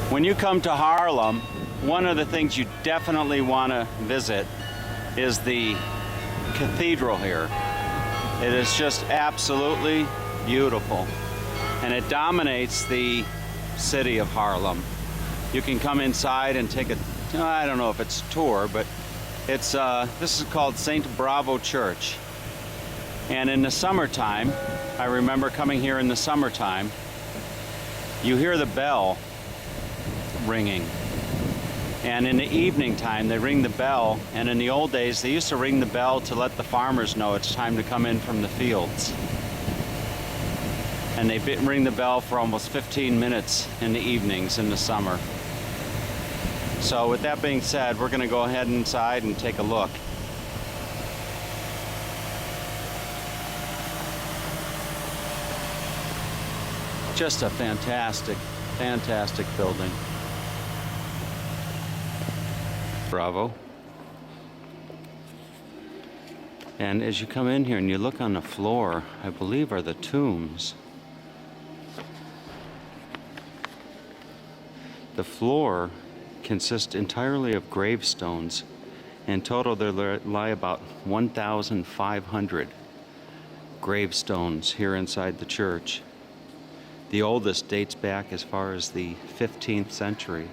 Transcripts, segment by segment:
When you come to Haarlem, one of the things you definitely want to visit is the cathedral here. It is just absolutely beautiful, and it dominates the city of Haarlem. You can come inside and take a, I don't know if it's a tour, but it's this is called St Bavo Church. And in the summertime, I remember coming here in the summertime, you hear the bell ringing. And in the evening time, they ring the bell, and in the old days, they used to ring the bell to let the farmers know it's time to come in from the fields. And they ring the bell for almost 15 minutes in the evenings in the summer. So with that being said, we're going to go ahead inside and take a look. Just a fantastic, fantastic building. Bravo. And as you come in here and you look on the floor, I believe are the tombs. The floor consists entirely of gravestones. In total, there lie about 1,500 gravestones here inside the church. The oldest dates back as far as the 15th century.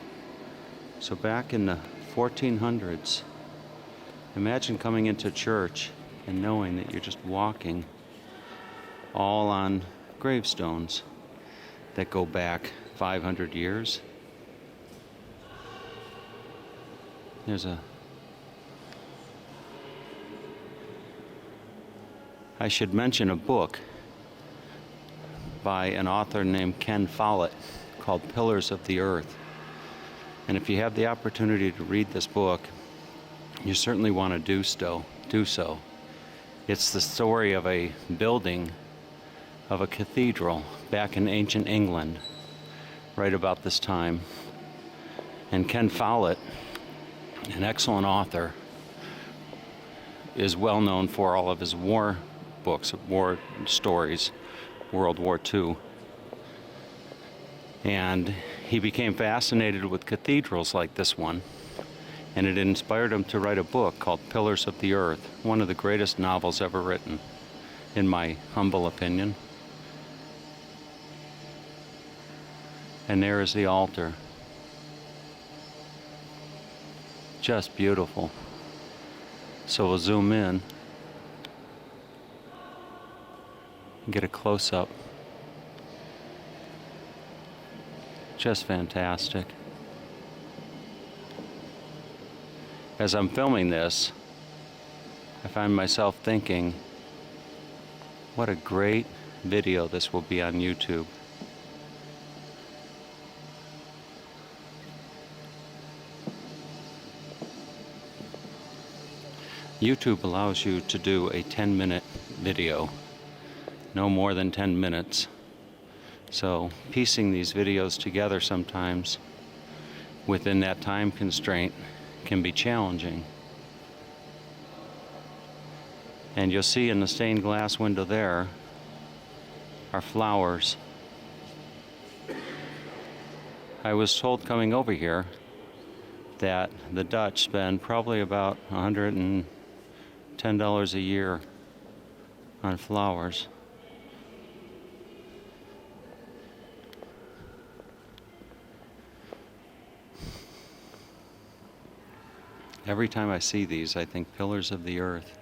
So back in the 1400s, imagine coming into church and knowing that you're just walking all on gravestones that go back 500 years. I should mention a book by an author named Ken Follett called Pillars of the Earth. And if you have the opportunity to read this book, you certainly want to do so. It's the story of a building of a cathedral back in ancient England, right about this time. And Ken Follett, an excellent author, is well known for all of his war books, war stories, World War II. And he became fascinated with cathedrals like this one, and it inspired him to write a book called Pillars of the Earth, one of the greatest novels ever written, in my humble opinion. And there is the altar. Just beautiful. So we'll zoom in and get a close-up. Just fantastic. As I'm filming this, I find myself thinking, what a great video this will be on YouTube. YouTube allows you to do a 10-minute video, no more than 10 minutes. So piecing these videos together sometimes within that time constraint can be challenging. And you'll see in the stained glass window there are flowers. I was told coming over here that the Dutch spend probably about $110 a year on flowers. Every time I see these, I think Pillars of the Earth.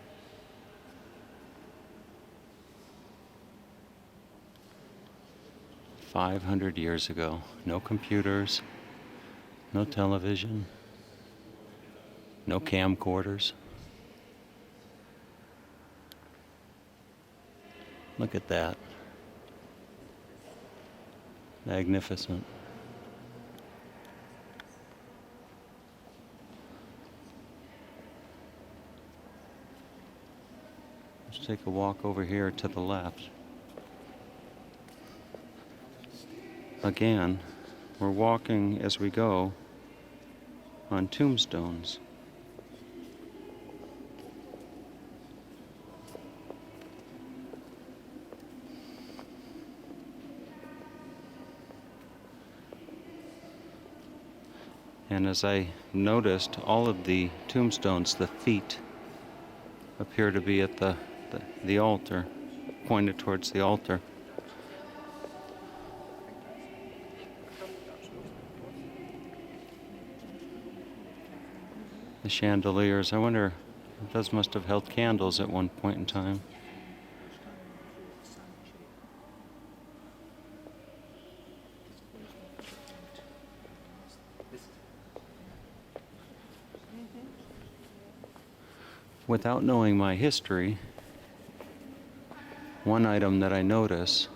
"500 years ago, no computers, no television, no camcorders. Look at that. Magnificent. Let's take a walk over here to the left. Again, we're walking as we go on tombstones. And as I noticed, all of the tombstones, the feet, appear to be at the altar, pointed towards the altar. The chandeliers, I wonder, those must have held candles at one point in time. Without knowing my history, one item that I notice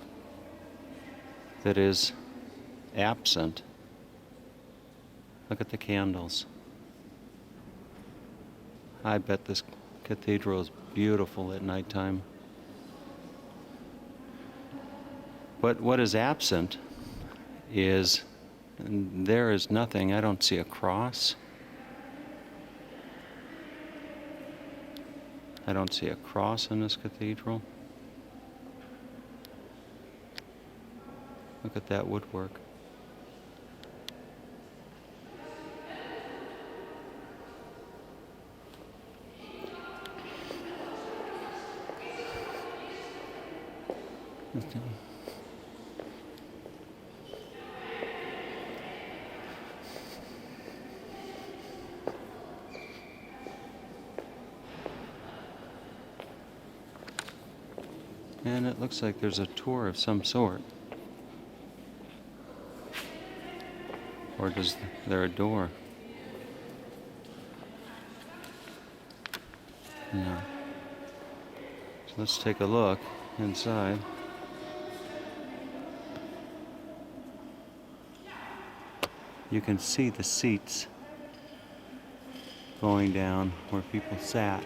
that is absent, look at the candles. I bet this cathedral is beautiful at nighttime. But what is absent is, there is nothing. I don't see a cross. I don't see a cross in this cathedral. Look at that woodwork. And it looks like there's a tour of some sort. Or is there a door? No. So let's take a look inside. You can see the seats going down where people sat.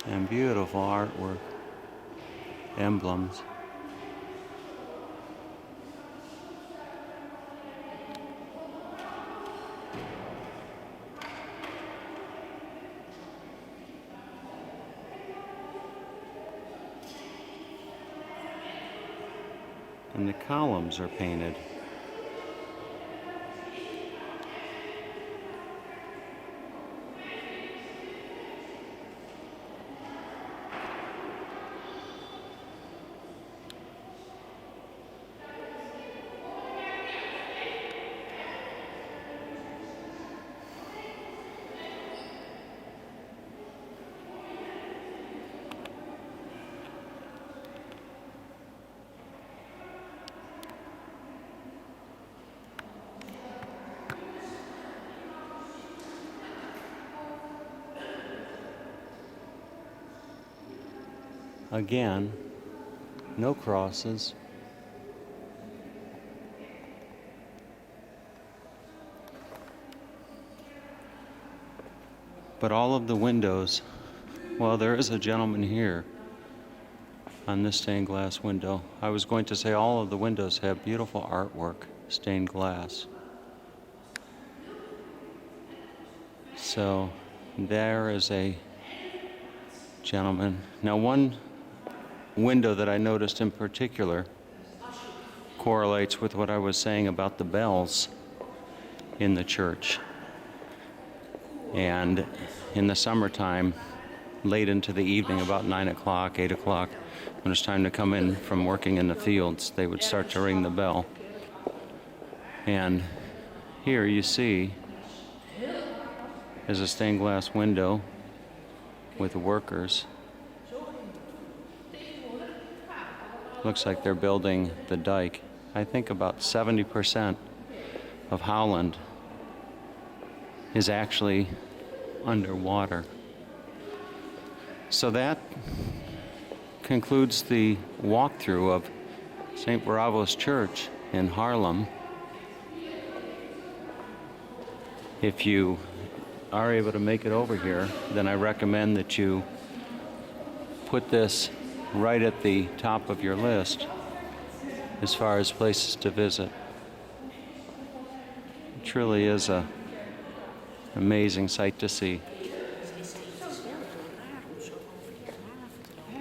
And beautiful artwork, emblems. And the columns are painted. Again, no crosses. But all of the windows, well, there is a gentleman here on this stained glass window. I was going to say all of the windows have beautiful artwork, stained glass. So there is a gentleman. Now, one window that I noticed in particular correlates with what I was saying about the bells in the church. And in the summertime, late into the evening, about 9 o'clock, 8 o'clock, when it's time to come in from working in the fields, they would start to ring the bell. And here you see is a stained glass window with workers. Looks like they're building the dike. I think about 70% of Holland is actually underwater. So that concludes the walkthrough of St. Bavo's Church in Haarlem. If you are able to make it over here, then I recommend that you put this right at the top of your list as far as places to visit. It truly is an amazing sight to see.